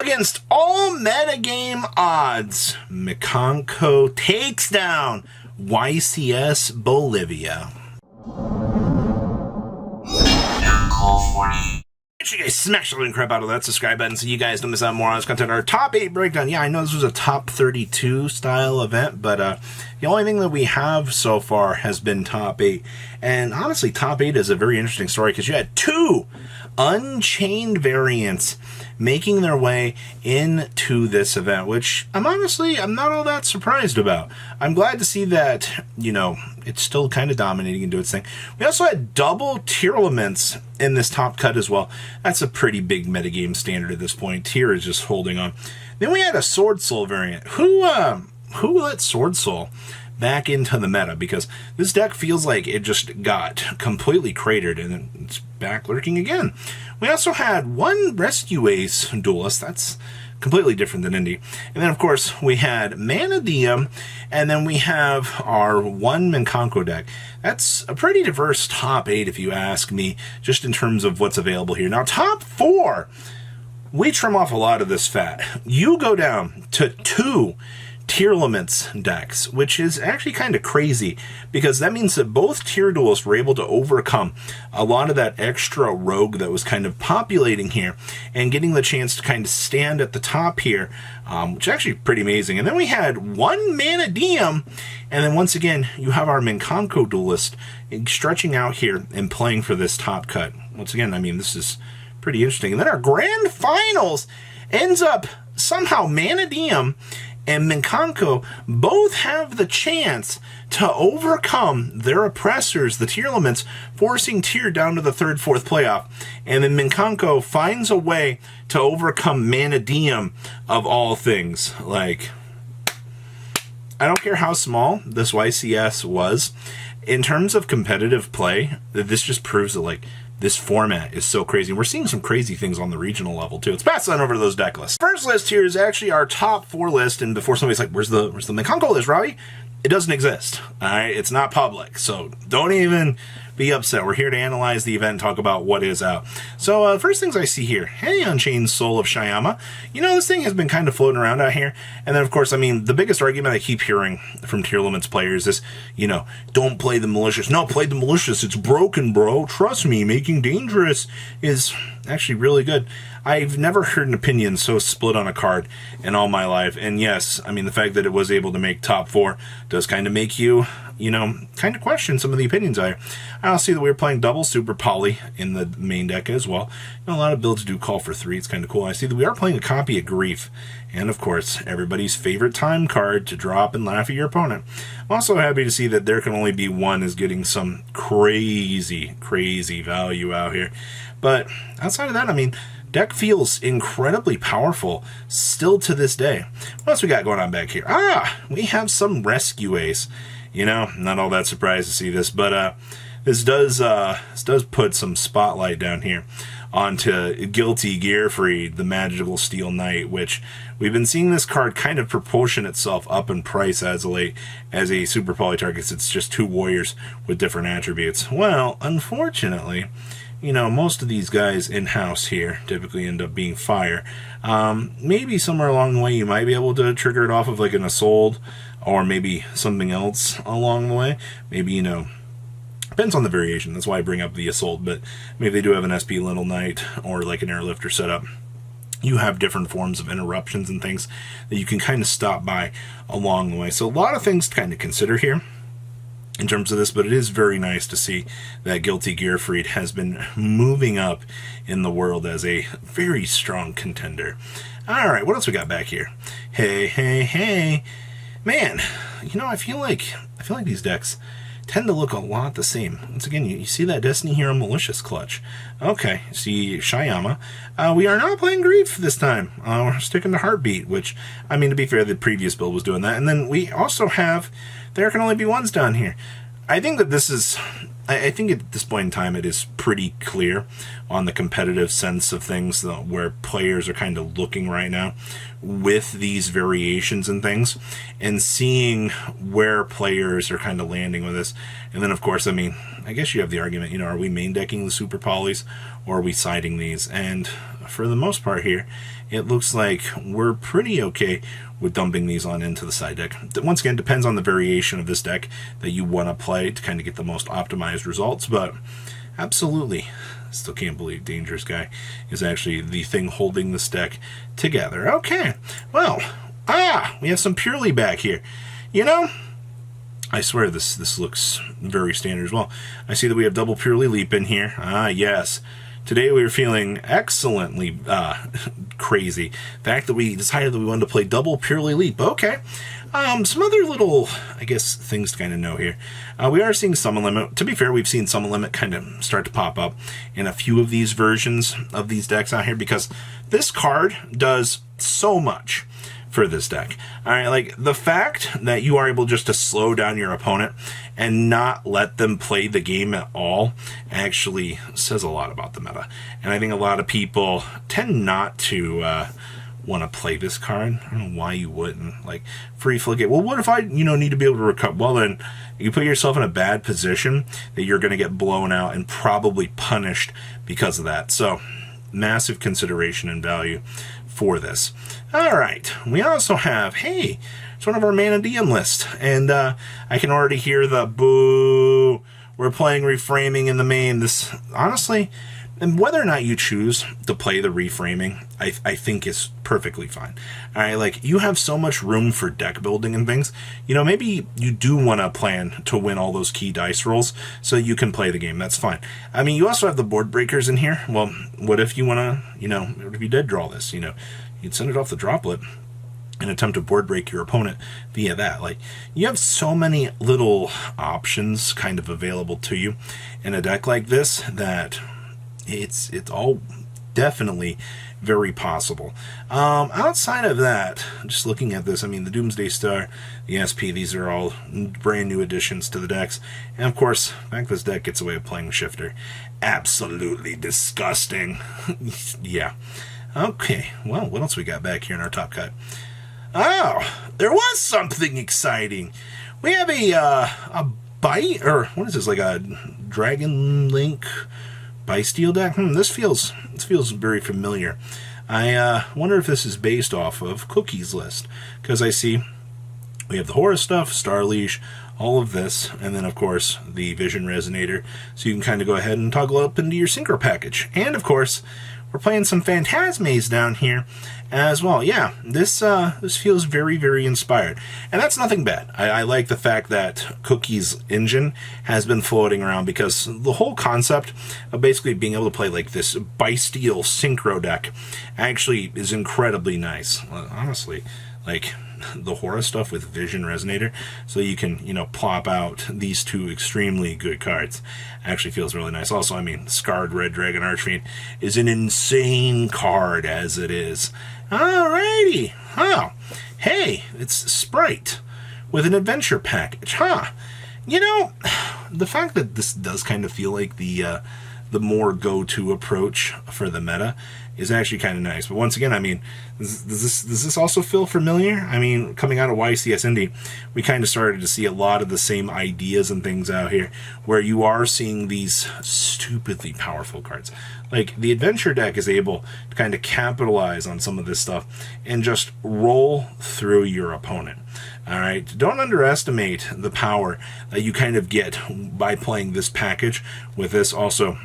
Against all metagame odds, Mikanko takes down YCS Bolivia. Make sure you guys smash the living crap out of that subscribe button so you guys don't miss out more on this content. Our top 8 breakdown. Yeah, I know this was a top 32 style event, but the only thing that we have so far has been top 8. And honestly, top 8 is a very interesting story because you had 2 Unchained variants making their way into this event, which I'm not all that surprised about. I'm glad to see that, it's still kind of dominating and doing its thing. We also had double tier elements in this top cut as well. That's a pretty big metagame standard at this point. Tier is just holding on. Then we had a Sword Soul variant. Who let Sword Soul back into the meta? Because this deck feels like it just got completely cratered and it's back lurking again. We also had one Rescue Ace duelist. That's completely different than Indy. And then, of course, we had Manadium, and then we have our one Mikanko deck. That's a pretty diverse top 8, if you ask me, just in terms of what's available here. Now, top 4, we trim off a lot of this fat. You go down to 2 tier elements decks, which is actually kind of crazy because that means that both tier duelists were able to overcome a lot of that extra rogue that was kind of populating here and getting the chance to kind of stand at the top here, which is actually pretty amazing. And then we had one Manadium, and then once again you have our Mikanko duelist stretching out here and playing for this top cut. Once again, this is pretty interesting. And then our grand finals ends up somehow Manadium and Mikanko both have the chance to overcome their oppressors, the tier elements, forcing tier down to the 3rd, 4th playoff. And then Mikanko finds a way to overcome Manadium of all things. Like, I don't care how small this YCS was. In terms of competitive play, this just proves that, this format is so crazy. And we're seeing some crazy things on the regional level, too. Let's pass on over to those deck lists. First list here is actually our top 4 list. And before somebody's like, where's the Mikanko list, Robbie? It doesn't exist. All right? It's not public. So don't even be upset. We're here to analyze the event and talk about what is out. So first things I see here. Hey, Unchained Soul of Shyama. This thing has been kind of floating around out here. And then, of course, the biggest argument I keep hearing from tier elements players is, don't play the malicious. No, play the malicious. It's broken, bro. Trust me, making dangerous is actually really good. I've never heard an opinion so split on a card in all my life. And yes, the fact that it was able to make top 4 does kind of make you, kind of question some of the opinions I see that we were playing double Super Poly in the main deck as well. A lot of builds do call for 3. It's kind of cool. I see that we are playing a copy of Grief. And, of course, everybody's favorite time card to drop and laugh at your opponent. I'm also happy to see that There Can Only Be One is getting some crazy, crazy value out here. But outside of that, deck feels incredibly powerful still to this day. What else we got going on back here? We have some Rescue Ace. Not all that surprised to see this, but this does put some spotlight down here onto Guilty Gearfried, the Magical Steel Knight, which we've been seeing this card kind of proportion itself up in price as a Super Poly target. It's just 2 warriors with different attributes. Well, unfortunately, most of these guys in-house here typically end up being fire. Maybe somewhere along the way you might be able to trigger it off of an Assault or maybe something else along the way. Maybe, depends on the variation. That's why I bring up the Assault, but maybe they do have an SP Little Knight or an Airlifter setup. You have different forms of interruptions and things that you can kind of stop by along the way. So a lot of things to kind of consider here in terms of this, but it is very nice to see that Guilty Gearfried has been moving up in the world as a very strong contender. All right, what else we got back here? Hey. Man, I feel like these decks tend to look a lot the same. Once again, you see that Destiny Hero Malicious clutch. Okay, see Shyama. We are not playing Grief this time. We're sticking to Heartbeat, which, to be fair, the previous build was doing that. And then we also have There Can Only Be Ones down here. I think that this is... I think at this point in time it is pretty clear on the competitive sense of things where players are kind of looking right now with these variations and things and seeing where players are kind of landing with this. And then, of course, I guess you have the argument, are we main decking the Super Polys or are we siding these? And for the most part here, it looks like we're pretty okay with dumping these on into the side deck. Once again, depends on the variation of this deck that you want to play to kind of get the most optimized results, but absolutely. Still can't believe Dangerous Guy is actually the thing holding this deck together. Okay, well, we have some Purely back here. You know, I swear this looks very standard as well. I see that we have double Purely Leap in here. Yes. Today we were feeling excellently crazy. The fact that we decided that we wanted to play double Purely Leap. Okay. Some other little, I guess, things to kind of know here. We are seeing Summon Limit. To be fair, we've seen Summon Limit kind of start to pop up in a few of these versions of these decks out here because this card does so much for this deck. Alright, like the fact that you are able just to slow down your opponent and not let them play the game at all actually says a lot about the meta. And I think a lot of people tend not to want to play this card. I don't know why you wouldn't. Like, free flick it. Well, what if I, need to be able to recover? Well, then you put yourself in a bad position that you're going to get blown out and probably punished because of that. So, massive consideration and value for this. Alright, we also have, hey, it's one of our Mana DM list, and I can already hear the boo, we're playing reframing in the main. This, honestly, and whether or not you choose to play the reframing, I think is perfectly fine. Alright, like, you have so much room for deck building and things. Maybe you do want to plan to win all those key dice rolls so you can play the game. That's fine. I mean, you also have the board breakers in here. Well, what if you want to, what if you did draw this, you'd send it off the droplet and attempt to board break your opponent via that. Like, you have so many little options kind of available to you in a deck like this that it's all definitely very possible. Outside of that, just looking at this, I mean, the Doomsday Star, the SP, these are all brand new additions to the decks. And of course, the fact this deck gets away with playing Shifter. Absolutely disgusting. Yeah. Okay, well, what else we got back here in our top cut? Oh, there was something exciting. We have a bite, or what is this, like a Dragon Link Bysteel deck? This feels very familiar. I wonder if this is based off of Cookie's list, because I see we have the Horus stuff, Star Leash, all of this, and then of course the Vision Resonator, so you can kind of go ahead and toggle up into your Synchro package. And of course, we're playing some Phantasmes down here as well. Yeah, this feels very, very inspired. And that's nothing bad. I like the fact that Cookie's engine has been floating around, because the whole concept of basically being able to play like this Bysteel Synchro deck actually is incredibly nice. Honestly, like the Horus stuff with Vision Resonator, so you can, plop out these two extremely good cards. Actually feels really nice. Also, I mean, Scarred Red Dragon Archfiend is an insane card as it is. Alrighty. Oh, hey, it's Sprite with an adventure package. The fact that this does kind of feel like the more go-to approach for the meta is actually kind of nice. But once again, I mean, does this also feel familiar? I mean, coming out of YCS Indie, we kind of started to see a lot of the same ideas and things out here, where you are seeing these stupidly powerful cards. Like, the adventure deck is able to kind of capitalize on some of this stuff and just roll through your opponent. Alright, don't underestimate the power that you kind of get by playing this package with this. Also,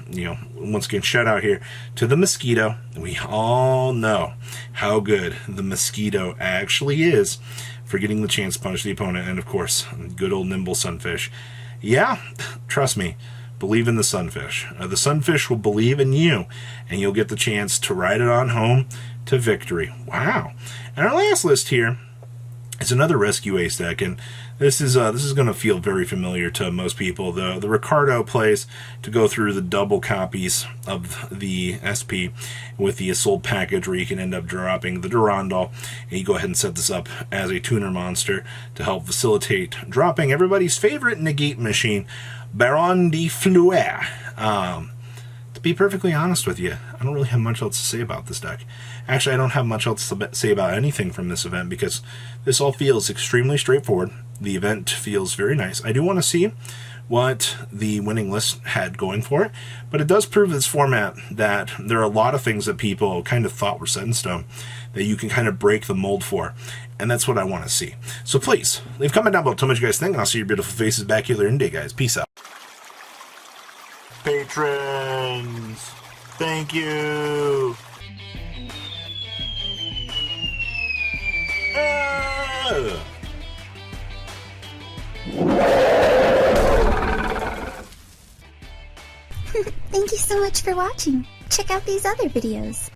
once again, shout out here to the Mosquito. We all know how good the Mosquito actually is for getting the chance to punish the opponent. And of course, good old Nimble Sunfish. Yeah, trust me, believe in the Sunfish. The Sunfish will believe in you, and you'll get the chance to ride it on home to victory. Wow. And our last list here, it's another Rescue Ace deck, and this is going to feel very familiar to most people. The Ricardo plays to go through the double copies of the SP with the Assault package, where you can end up dropping the Durandal, and you go ahead and set this up as a tuner monster to help facilitate dropping everybody's favorite negate machine, Baron de Fleur. To be perfectly honest with you, I don't really have much else to say about this deck. Actually, I don't have much else to say about anything from this event, because this all feels extremely straightforward. The event feels very nice. I do want to see what the winning list had going for it, but it does prove this format that there are a lot of things that people kind of thought were set in stone that you can kind of break the mold for, and that's what I want to see. So please, leave a comment down below, tell me what you guys think, and I'll see your beautiful faces back here later in the day, guys. Peace out. Patrons, thank you. Thank you so much for watching. Check out these other videos.